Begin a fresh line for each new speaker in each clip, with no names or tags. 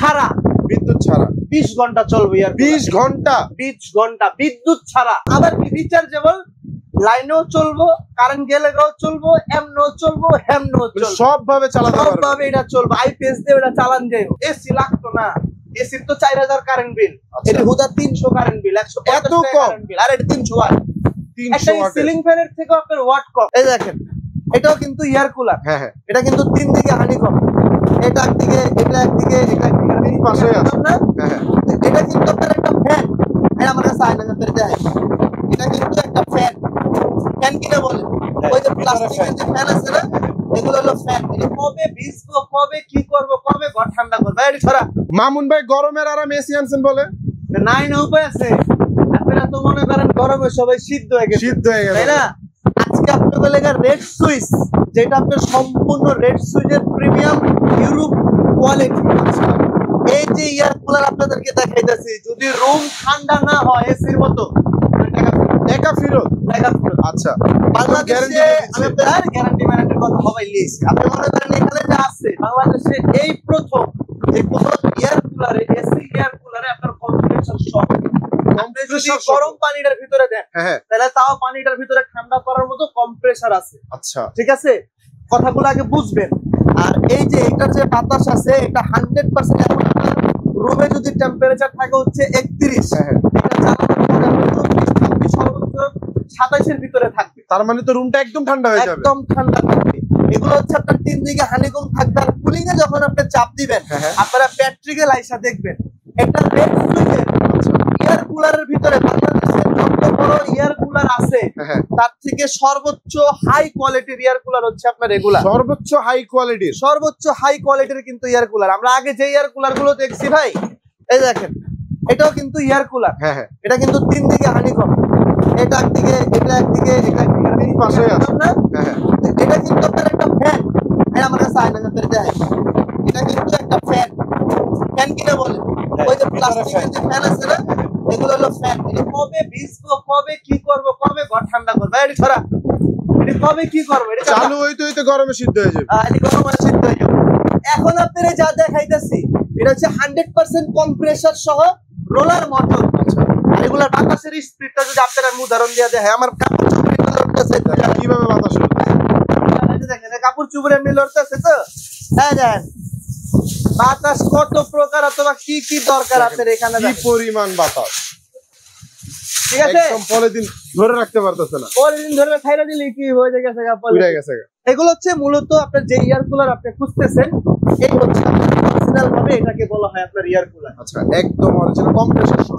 ছাড়া,
বিদ্যুৎ ছাড়া
20 ঘন্টা চলবে।
20 ঘন্টা,
20 ঘন্টা বিদ্যুৎ ছাড়া। আবার কি রিচার্জেবল, লাইনেও চলবো, কারেন্ট গেলে চলবো, এমনও চলবো, হেমনও চলবো,
সব ভাবে চালাতে পারবে।
সব ভাবে এটা চলবে। আইপিএস দিয়ে এটা চালান যায়। এসি লাগতো না, এসির তো 4000 কারেন্ট বিল, এটা হুদা 300 কারেন্ট বিল, 150 টাকা কারেন্ট বিল, আর এটা 300 ওয়াট।
300 ওয়াট
সিলিং ফ্যানের থেকে আপনার ওয়াট কম। এই দেখেন, এটাও কিন্তু এয়ার কুলার।
হ্যাঁ হ্যাঁ,
এটা কিন্তু 3 দিকে হানিকম, এটা একদিকে, এটা একদিকে, এটা একদিকে,
তিন পাশে আছে
না।
হ্যাঁ হ্যাঁ,
এটা কিন্তু আপনার একটা ফ্যান, এটা আমার কাছে আয়না করে দেয়। এটা কিন্তু একটা ফ্যান, ফ্যান কিনা বলে ওই যে প্লাস্টিকের যে ফ্যান আছে না, এগুলো হলো ফ্যান। এটা কবে ভিজবো, কবে কি করব, কবে ঘর ঠান্ডা করব, এটি ছড়া।
মামুন ভাই গরমের আরাম এসি আনছেন বলে
নাই না, উপায় আছে। আপনারা তো মনে করেন গরমে সবাই সিদ্ধ হয়ে গেছে,
সিদ্ধ হয়ে গেল
তাই না? আজকে আপনাদের লেগে রেড সুইচ, যেটা আপনার সম্পূর্ণ রেড সুইচের প্রিমিয়াম ইউরোপ কোয়ালিটি। এই যে এয়ার কুলার আপনাদেরকে দেখাইতেছি, যদি রুম ঠান্ডা না হয় এসির মতো,
টাকা ফেরত। আচ্ছা,
বাংলাদেশে আমি আপনার গ্যারান্টি ম্যারান্টির কথা সবাই লিয়েছি। আপনি মনে করেন এখানে যে আছে বাংলাদেশে এই প্রথম যে কোন এয়ার কুলারে, এসি এয়ার কুলারে আপনার কম্প্রেসার সহ, আপনি যদি গরম পানিটার ভিতরে দেন তাহলে তাও পানিটার ভিতরে ঠান্ডা করার মতো কম্প্রেসার আছে।
আচ্ছা,
ঠিক আছে, কথাগুলো আগে বুঝবেন। আর এই যে এটার যে বাতাস আছে, এটা 100% এখন আপনার রুমে যদি টেম্পারেচার থাকে হচ্ছে 31, এটা চালানোর পরে আপনার 24 সর্বোচ্চ 27 এর ভিতরে থাকবে।
তার মানে তো রুমটা একদম ঠান্ডা হয়ে যাবে,
একদম ঠান্ডা থাকবে। এগুলো হচ্ছে আপনার 3 দিকে হানিকম থাকবে। আর কুলিং এ যখন আপনি চাপ দিবেন, আপনারা ব্যাটারিকে লাইসা দেখবেন, এটা রেড সুইচের এয়ার কুলারের ভিতরে বাংলাদেশের যত বড় এয়ার কুলার আছে তার থেকে সর্বোচ্চ হাই কোয়ালিটির এয়ার কুলার হচ্ছে আপনার এগুলা।
সর্বোচ্চ হাই কোয়ালিটির,
সর্বোচ্চ হাই কোয়ালিটির কিন্তু এয়ার কুলার। আমরা আগে যে এয়ার কুলার গুলো দেখছি ভাই, এই দেখেন, এটাও কিন্তু এয়ার কুলার। এটা কিন্তু 3 দিকে হানিকম, এটা একদিকে, এটা একদিকে, এটা একদিকে,
তিন পাশে আছে
না। এটা কিন্তু আপনার একটা ফ্যান, এটা আমার কাছে আয়না করে দেয়। এটা কিন্তু একটা ফ্যান, ফ্যান কিনা বলে ওই যে প্লাস্টিকের যে ফ্যান আছে না, এগুলো হলো ফ্যান। এটা কবে ভিজবো, কবে কি করব, কবে ঘর ঠান্ডা করব, এটি ছড়া। এটা কবে কি করব, এটা
চালু হইতে হইতে গরমে সিদ্ধ হয়ে যাবে।
এটি গরমে সিদ্ধ হয়ে যাবে। এখন আপনারা যা দেখাইতেছি, এটা হচ্ছে 100% কম্প্রেসার সহ রোলার মোটর। আর এগুলার বাতাসের স্পিডটা যদি আপনারা উদাহরণ দিয়ে দেয়, আমার কাপড় চুপড়ে লড়তেছে,
কিভাবে বাতাস
দেখেন কাপড় চুপড়ে এমনি লড়তেছে তো, হ্যাঁ দেখেন বাতাস কত প্রকার অথবা কি কি দরকার আপনার এখানে,
কি পরিমাণ বাতাস।
ঠিক আছে,
একদম পলিথিন ধরে রাখতে পারতেছে না,
পলিথিন ধরে খাইরা দিলে কি হয়ে গেছে,
পুড়ে গেছে।
এগুলো হচ্ছে মূলত আপনার যে এয়ার কুলার আপনি খুঁজতেছেন, এই হচ্ছে আপনার অরিজিনাল ভাবে এটাকে বলা হয় আপনার এয়ার কুলার।
আচ্ছা, একদম অরিজিনাল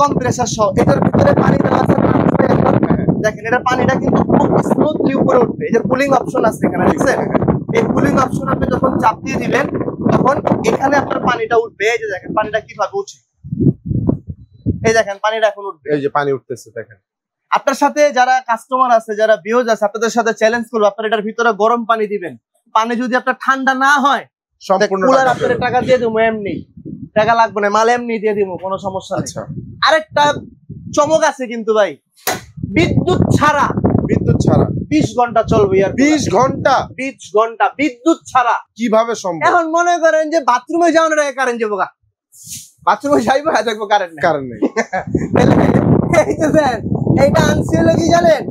কম্প্রেসার সহ। এটার ভিতরে পানি দেওয়া আছে না, দেখেন এটা পানিটা কিন্তু খুব স্মুথলি উপরে উঠবে। এই যে কুলিং অপশন আছে এখানে, দেখছেন? এই কুলিং অপশন আপনি যখন চাপ দিয়ে দিবেন তখন এখানে আপনার পানিটা উঠবে। এই যে দেখেন পানিটা কিভাবে উঠে, এই দেখেন পানিটা এখন উঠবে,
এই যে পানি উঠতেছে দেখেন।
আপনার সাথে যারা কাস্টমার আছে, যারা ভিউজ আছে, আপনাদের সাথে চ্যালেঞ্জ করবো, আপনারা এটার ভিতরে গরম পানি দিবেন। পানি যদি আপনার ঠান্ডা না হয়,
সম্পূর্ণ
কুলার আপনার টাকা দিয়ে দেবো, এমনি টাকা লাগবে না, মাল এমনি দিয়ে দিব, কোনো সমস্যা নেই।
আচ্ছা,
আরেকটা চমক আছে কিন্তু ভাই, বিদ্যুৎ ছাড়া, 20 ঘন্টা চলবে।
20 ঘন্টা,
20 ঘন্টা বিদ্যুৎ ছাড়া
কিভাবে সম্ভব?
এখন মনে করেন যে বাথরুমে যাওয়ার আগে কারেন্ট যাবো, বাথরুমে যাইবো, দেখবো কারেন্ট নেই। এইটা আনছি হলো কি জানেন,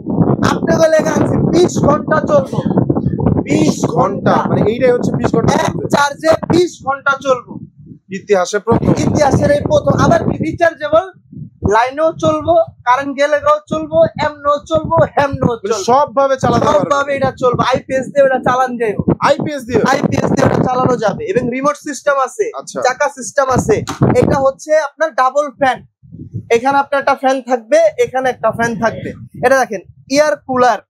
আপনাকে লেখা আনছি 20 ঘন্টা চলবো। 20 ঘন্টা
মানে এইটাই হচ্ছে 20 ঘন্টা
চার্জে 20 ঘন্টা চলবো।
ইতিহাসের প্রথম,
ইতিহাসের এই প্রথম। আবার কি রিচার্জেবল, লাইনেও চলবো, কারেন্ট গেলে চলবো, এমনও চলবো, হেমনও চলবো,
সব ভাবে চালাতে পারবে।
সব ভাবে এটা চলবে। আইপিএস দিয়ে এটা চালান যায়,
আইপিএস দিয়ে
এটা চালানো যাবে। এবং রিমোট সিস্টেম আছে, চাকা সিস্টেম আছে। এটা হচ্ছে আপনার ডাবল ফ্যান, এখানে আপনার একটা ফ্যান থাকবে, এখানে একটা ফ্যান থাকবে। এটা দেখেন এয়ার কুলার,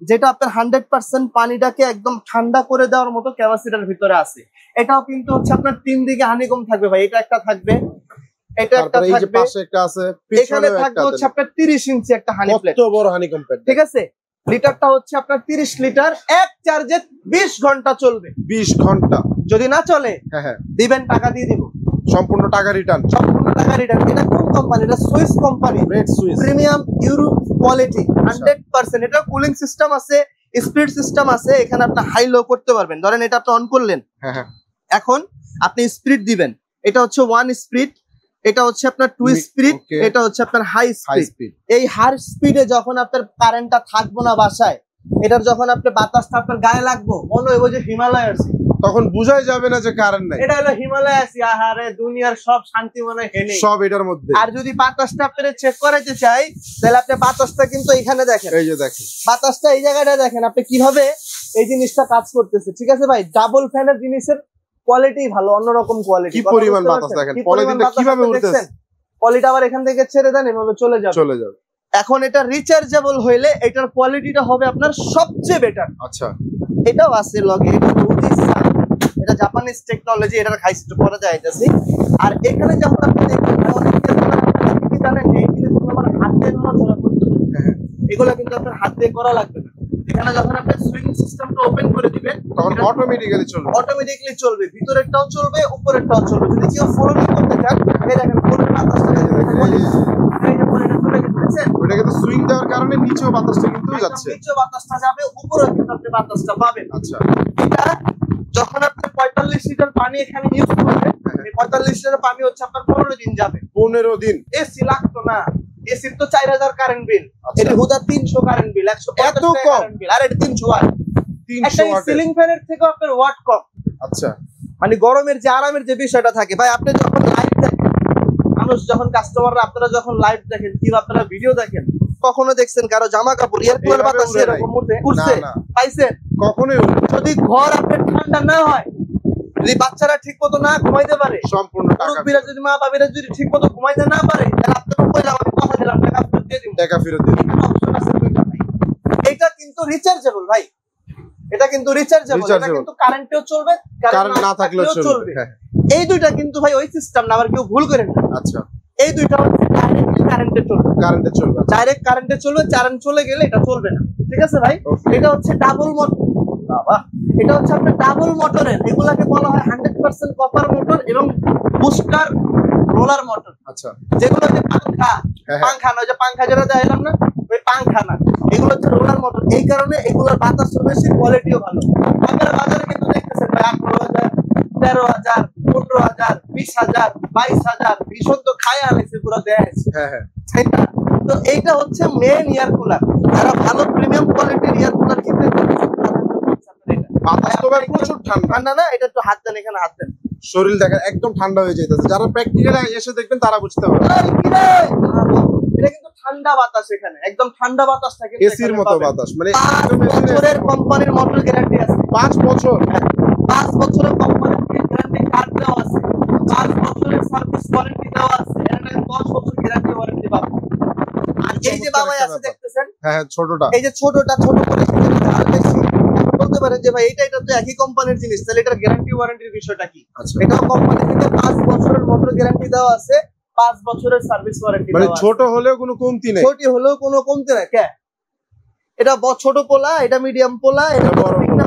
যেটা আপনার 100% পানিটাকে একদম ঠান্ডা করে দেওয়ার মতো ক্যাপাসিটির ভিতরে আছে। এটাও কিন্তু হচ্ছে আপনার 3 দিকে হানিকম থাকবে ভাই। এটা একটা থাকবে, এটা একটা থাকবে,
পাশে একটা আছে,
এখানে থাকবে হচ্ছে আপনার 30 ইঞ্চি একটা হানি প্লেট।
কত বড় হানিকম প্লেট,
ঠিক আছে? লিটারটা হচ্ছে আপনার 30 লিটার, এক চার্জে 20 ঘন্টা চলবে।
20 ঘন্টা
যদি না চলে দিবেন, টাকা দিয়ে দিব,
সম্পূর্ণ টাকা রিটার্ন,
সম্পূর্ণ টাকা রিটার্ন। এটা কোন কোম্পানি? এটা Swiss company,
red Swiss
premium Europe quality 100%। এটা কুলিং সিস্টেম আছে, স্পিড সিস্টেম আছে। এখানে আপনি হাই লো করতে পারবেন। ধরেন এটা আপনি অন করলেন, এখন আপনি স্পিড দিবেন, এটা হচ্ছে 1 স্পিড, এটা হচ্ছে আপনার 2 স্পিড, এটা হচ্ছে আপনার হাই স্পিড। এই হাই স্পিডে যখন আপনার কারেন্টটা থাকবো না বাসায়, এটার যখন আপনার বাতাসটা আপনার গায়ে লাগবো, মনে হইব যে হিমালয় আছে,
তখন বুঝাই যাবে না যে কারেন্ট নাই।
এটা হলো হিমালয় আছে। আহারে দুনিয়ার সব শান্তি মনে হেনে
সব এটার মধ্যে।
আর যদি বাতাসটা আপনারা চেক করাইতে চাই, তাহলে আপনি বাতাসটা কিন্তু এখানে দেখেন,
এই যে দেখেন
বাতাসটা এই জায়গাটা দেখেন আপনি কিভাবে এই জিনিসটা কাজ করতেছে। ঠিক আছে ভাই, ডাবল ফ্যানের জিনিসের কোয়ালিটি ভালো, অন্যরকম কোয়ালিটি।
কি পরিমাণ বাতাস দেখেন, পলিথিনটা কিভাবে উড়তেছে,
পলিটা আবার এখান থেকে ছেড়ে দেন, এভাবে চলে যাবে। এখন এটা রিচার্জেবল হইলে এটার কোয়ালিটিটা হবে আপনার সবচেয়ে বেটার।
আচ্ছা,
এটাও আছে লগে, এটা জাপানিজ টেকনোলজি, এটার খাইছে পরে যাইতেছি। আর এখানে যখন আপনি দেখবেন অনেকে কি জানেন, এই জিনিসগুলো আমার হাত দিয়ে নড়াচড়া করতে হবে, এগুলো কিন্তু আপনার হাত দিয়ে করা লাগবে না। এখানে যখন আপনি সুইং সিস্টেমটা ওপেন করে দিবেন, তখন অটোমেটিক্যালি চলবে, ভিতরেরটাও চলবে, উপরেরটাও চলবে। যদি কেউ ফোল্ড করতে চান, এই দেখেন ফোল্ডের বাতাসটা
ওটা কিন্তু সুইং দেওয়ার কারণে নিচেও বাতাসটা কিন্তু যাচ্ছে,
নিচেও বাতাসটা যাবে, উপরেও কিন্তু আপনি বাতাসটা পাবেন।
আচ্ছা,
এটা যখন আপনি 45 লিটার পানি এখানে ইউজ করবেন, এই 45 লিটার পানি হচ্ছে আপনার 15 দিন যাবে।
15 দিন
এসি লাগতো না, এসির তো 4000 কারেন্ট বিল, এটা হুদা 300 কারেন্ট বিল, 150
এত কম
কারেন্ট বিল, আর এটা 300 ওয়াট। একটা সিলিং ফ্যানের থেকে আপনার ওয়াট কম।
আচ্ছা,
মানে গরমের যে আরামের যে বিষয়টা থাকে ভাই, আপনি যখন লাইভ দেখেন, মানুষ যখন কাস্টমাররা আপনারা যখন লাইভ দেখেন কিংবা আপনারা ভিডিও দেখেন, কখনো দেখছেন কারো জামা কাপড় এয়ার কুলার বাতাসে এরকম উঠছে পাইছেন?
কখনোই।
যদি ঘর আপনার ঠান্ডা না হয়, যদি বাচ্চারা ঠিক মতো না ঘুমাইতে পারে,
সম্পূর্ণ
মুরব্বিরা যদি মা বাবারা যদি ঠিক মতো ঘুমাইতে না পারে, তাহলে আপনাকে কইলাম আমি কথা দিলাম টাকা ফেরত দিয়ে দিব,
টাকা ফেরত দিয়ে দিব।
অপশন আছে দুইটা ভাই। এটা কিন্তু রিচার্জেবল ভাই, এটা কিন্তু রিচার্জেবল, এটা কিন্তু কারেন্টেও চলবে,
কারেন্ট না থাকলেও চলবে।
এই দুইটা কিন্তু ভাই ওই সিস্টেম না, আবার কেউ ভুল করেন না।
আচ্ছা,
এই দুইটা হচ্ছে ডাইরেক্টলি কারেন্টে চলবে, ডাইরেক্ট কারেন্টে চলবে, কারেন্ট চলে গেলে এটা চলবে না। ঠিক আছে ভাই, এটা হচ্ছে ডাবল মোটর। বাবা, এটা হচ্ছে আপনার ডাবল মোটরের, এগুলাকে বলা হয় 100% কপার মোটর এবং বুস্টার রোলার মোটর।
আচ্ছা,
যেগুলো যে পাংখা না, যে পাংখা যেটা দেখাইলাম না, ওই পাংখা না, এগুলো হচ্ছে রোলার মোটর। এই কারণে এগুলোর বাতাসও বেশি, কোয়ালিটিও ভালো। আপনারা বাজারে কিন্তু দেখতেছেন ভাই 18,000, 13,000, 15,000, 20,000, 22,000, ভীষণ তো খায় আনেছে পুরো দেশ। তো এইটা হচ্ছে মেন এয়ার কুলার। যারা ভালো প্রিমিয়াম কোয়ালিটির এয়ার কুলার কিনতে চান,
বাতাস তো ভাই প্রচুর
ঠান্ডা না, এটা একটু হাত দেন, এখানে হাত দেন,
শরীর দেখেন একদম ঠান্ডা হয়ে যাইতেছে। যারা প্র্যাকটিক্যালি এসে দেখবেন তারা বুঝতে পারবে।
এটা কিন্তু ঠান্ডা বাতাস, এখানে একদম ঠান্ডা বাতাসটা কিন্তু
এসির মতো বাতাস। মানে
5 বছরের কোম্পানির মোটর গ্যারান্টি আছে।
5 বছর
5 বছরের কোম্পানির গ্যারান্টি কার্ড দেওয়া আছে, 5 বছরের সার্ভিস ওয়ারেন্টি দেওয়া আছে, এর 10 বছর গ্যারান্টি ওয়ারেন্টি পাবেন। আর এই যে বাবাই আছে দেখতেছেন,
হ্যাঁ ছোটটা,
এই যে ছোটটা, ছোট করে আর বেশি বলতে পারেন যে ভাই এটা তো একই কোম্পানির জিনিস, তাহলে এটার গ্যারান্টি ওয়ারেন্টির বিষয়টা কি? এটাও কোম্পানি থেকে 5 বছরের মোটর গ্যারান্টি দেওয়া আছে, 5 বছরের সার্ভিস ওয়ারেন্টি দেওয়া আছে।
মানে ছোট হলেও কোনো কমতি নাই,
ছোট হলেও কোনো কমতি নাই। কে এটা ছোট পোলা, এটা মিডিয়াম পোলা, এটা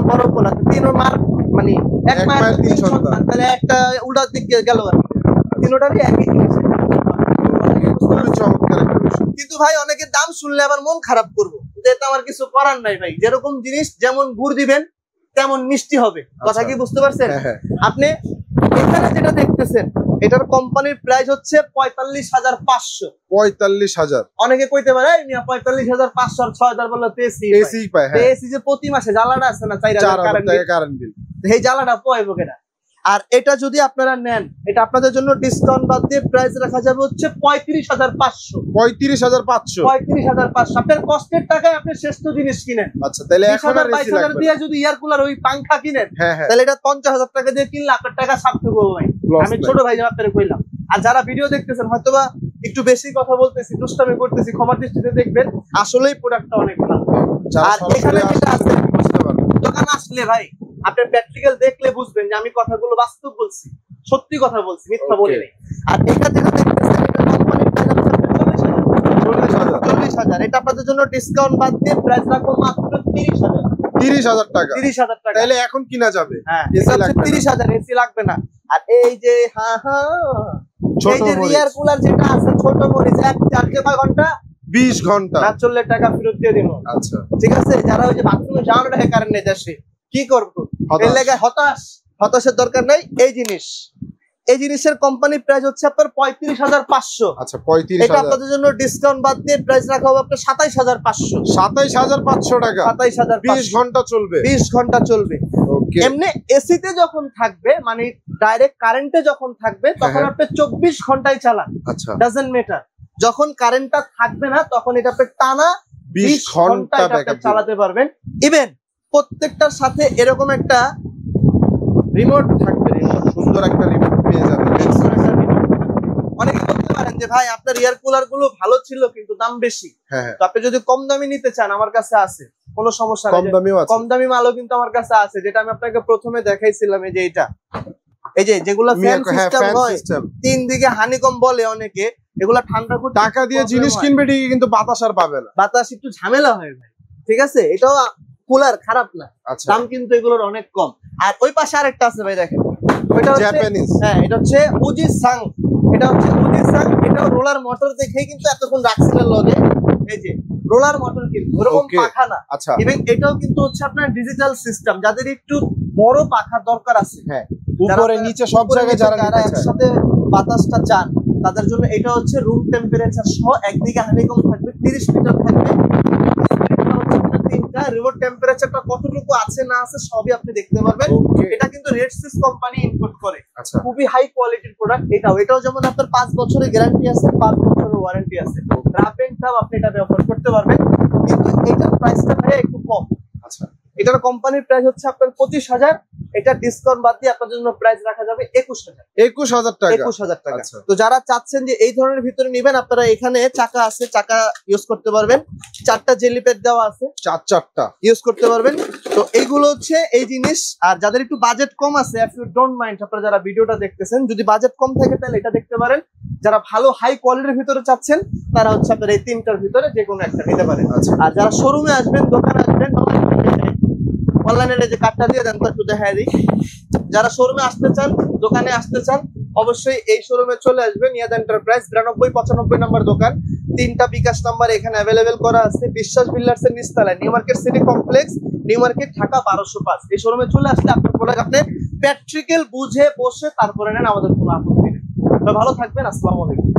বড় পোলা, তিনোর মার মানে এক মায়ের 3 সন্তান, তাহলে একটা উল্টার দিক গেল আর তিনোটারই একই জিনিস। কিন্তু ভাই অনেকে দাম শুনলে আবার মন খারাপ করবো, এটা আমার কিছু করার নাই ভাই। যেরকম জিনিস যেমন গুড় দিবেন তেমন মিষ্টি হবে, কথা কি বুঝতে পারছেন? আপনি এখানে যেটা দেখতেছেন, এটার কোম্পানির প্রাইস হচ্ছে 45,500।
45,000।
অনেকে কইতে পারে 45,500 আর 6,000 বললে এসি পায়। এসি যে প্রতি মাসে জ্বালাটা আছে না 4,000 টাকা কারেন্ট বিল, এই জ্বালাটা পাইবো কেনা? আর এটা যদি আপনারা নেন, এটা আপনাদের জন্য ডিসকাউন্ট বাদ দিয়ে প্রাইস রাখা যাবে হচ্ছে 35,500।
35,500
আপনার কষ্টের টাকায় আপনি শ্রেষ্ঠ জিনিস কিনেন।
আচ্ছা, তাহলে এখন আর
22,000 দিয়ে যদি এয়ার কুলার ওই পাংখা কিনেন, তাহলে এটা 50,000 টাকা দিয়ে কিনলে আপনার টাকা সার্থক হবে ভাই। আমি ছোট ভাই আপনাদের কইলাম। আর যারা ভিডিও দেখতেছেন হয়তোবা একটু বেশি কথা বলতেছি, দুষ্টামি করতেছি, ক্ষমা দৃষ্টিতে দেখবেন, আসলেই প্রোডাক্টটা অনেক ভালো। আর এখানে যেটা আছে দোকান আসলে ভাই আপনি প্র্যাকটিক্যাল দেখলে বুঝবেন যে আমি কথাগুলো বাস্তব বলছি, সত্যি কথা বলছি, মিথ্যা বলি নাই। আর এটা যেটা দেখতেছেন, এটা কোম্পানির প্রাইস আছে 40,000। এটা আপনাদের জন্য ডিসকাউন্ট বাদ দিয়ে প্রাইস রাখবো মাত্র 30,000।
30,000 টাকা।
30,000 টাকা।
তাহলে এখন কিনা যাবে।
হ্যাঁ, এসি লাগবে 30,000, এসি লাগবে না। আর এই যে এই যে রিয়ার কুলার যেটা আছে ছোট মরিচ, এক চার্জে কয় ঘন্টা?
20 ঘন্টা।
না চললে টাকা ফেরত দিয়ে দিব।
আচ্ছা,
ঠিক আছে। যারা ওই যে বাথরুমে যাওয়ার টাকা কারেন্ট নেই যাচ্ছে, কি করবো? এই লাগায় হতাশের দরকার নাই। এই জিনিস এই জিনিসের কোম্পানি প্রাইস হচ্ছে আপনার 35,500।
আচ্ছা 35,000।
এটা আপনাদের জন্য ডিসকাউন্ট বাদ দিয়ে প্রাইস রাখা হবে আপনার 27,500।
27,500 টাকা।
27,500।
20 ঘন্টা চলবে।
20 ঘন্টা চলবে।
ওকে।
এমনি এসিতে যখন থাকবে মানে ডাইরেক্ট কারেন্টে যখন থাকবে তখন আপনি 24 ঘন্টায় চালান।
আচ্ছা।
Doesn't matter. যখন কারেন্টটা থাকবে না তখন এটা আপনি টানা
20 ঘন্টা
ব্যাকআপ চালাতে পারবেন। ইভেন প্রত্যেকটার সাথে এরকম একটা রিমোট থাকবে।
সুন্দর একটা রিমোট পেয়ে যাবেন।
অনেকে বলতে পারেন যে ভাই আপনার এয়ার কুলার গুলো ভালো ছিল কিন্তু দাম বেশি।
হ্যাঁ।
তো আপনি যদি কম দামি নিতে চান আমার কাছে আছে, কোনো সমস্যা নেই। কম দামি মালও কিন্তু আমার কাছে আছে, যেটা আমি আপনাকে প্রথমে দেখাইছিলাম। এই যে এটা, এই যে যেগুলো ফ্যান সিস্টেম হয়, তিন দিকে হানিকম বলে অনেকে, এগুলা ঠান্ডা করতে
টাকা দিয়ে জিনিস কিনবে ঠিকই কিন্তু বাতাস আর পাবে না।
বাতাস একটু ঝামেলা হয় ভাই, ঠিক আছে। এটাও কুলার খারাপ না, দাম কিন্তু এগুলোর অনেক কম। আর ওই পাশে আরেকটা আছে ভাই, দেখেন ওইটা হচ্ছে জাপানিজ। হ্যাঁ, এটা হচ্ছে উজি সাং। এটা হচ্ছে উজি সাং। এটাও রোলার মোটর দেখেই কিন্তু এতক্ষণ রাখছিলেন লগে। এই যে রোলার মোটর, কিন্তু ওরকম পাখা না।
আচ্ছা।
এবং এটাও কিন্তু হচ্ছে আপনার ডিজিটাল সিস্টেম। যাদের একটু বড় পাখা দরকার আছে, হ্যাঁ,
উপরে নিচে সব জায়গায় যারা
একসাথে বাতাসটা চান, তাদের জন্য এটা হচ্ছে রুম টেম্পারেচার সহ। একদিকে হানিকম থাকবে, 30 লিটার থাকবে। তিনটা রিমোট টেম্পারেচারটা কতটুকু আছে না আছে সবই আপনি দেখতে পারবেন। এটা কিন্তু রেডসিস কোম্পানি ইম্পোর্ট করে। খুবই হাই কোয়ালিটির প্রোডাক্ট। এটাও যেমন আপনার 5 বছরের গ্যারান্টি আছে, 5 বছরের ওয়ারেন্টি আছে। রাফ এন্ড টাফ আপনি এটা ব্যবহার করতে পারবেন। কিন্তু এটার প্রাইসটা ভাই একটু কম। আচ্ছা, এটার কোম্পানির প্রাইস হচ্ছে আপনার 25,000। এটা ডিসকাউন্ট বাদ দিয়ে আপনার জন্য প্রাইস রাখা যাবে 21,000।
21,000 টাকা।
21,000 টাকা। তো যারা চাচ্ছেন যে এই ধরনের ভিতরে নেবেন, আপনারা এখানে চাকা আছে, চাকা ইউজ করতে পারবেন। 4টা জেলি প্যাড দেওয়া আছে, 4টা ইউজ করতে পারবেন। তো এইগুলো হচ্ছে এই জিনিস। আর যাদের একটু বাজেট কম আছে, ইফ ইউ ডোন্ট মাইন্ড, আপনারা যারা ভিডিওটা দেখতেছেন, যদি বাজেট কম থাকে তাহলে এটা দেখতে পারেন। যারা ভালো হাই কোয়ালিটির ভিতরে চাচ্ছেন, তারা হচ্ছে আপনারা এই তিনটার ভিতরে যে কোনো একটা নিতে পারেন। আর যারা শোরুমে আসবেন, দোকানে আসবেন, অনলাইনে যে কার্ডটা দিয়ে দেন, একটু দেখাই দিই। যারা শোরুমে আসতে চান, দোকানে আসতে চান, অবশ্যই এই শোরুমে চলে আসবেন। ইয়াদ এন্টারপ্রাইজ 9295 নম্বর দোকান। 3টা বিকাশ নাম্বার এখানে অ্যাভেলেবেল করা আছে। বিশ্বাস বিল্ডার্স এর নিচতলায়, new market city complex, new market, Dhaka 1205। এই শোরুমে চলে আসলে আপনার প্রোডাক্ট আপনি প্র্যাকটিক্যাল বুঝে বসে তারপরে নেন, আমাদের কোনো আপত্তি নেই। ভালো থাকবেন। আসসালামু আলাইকুম।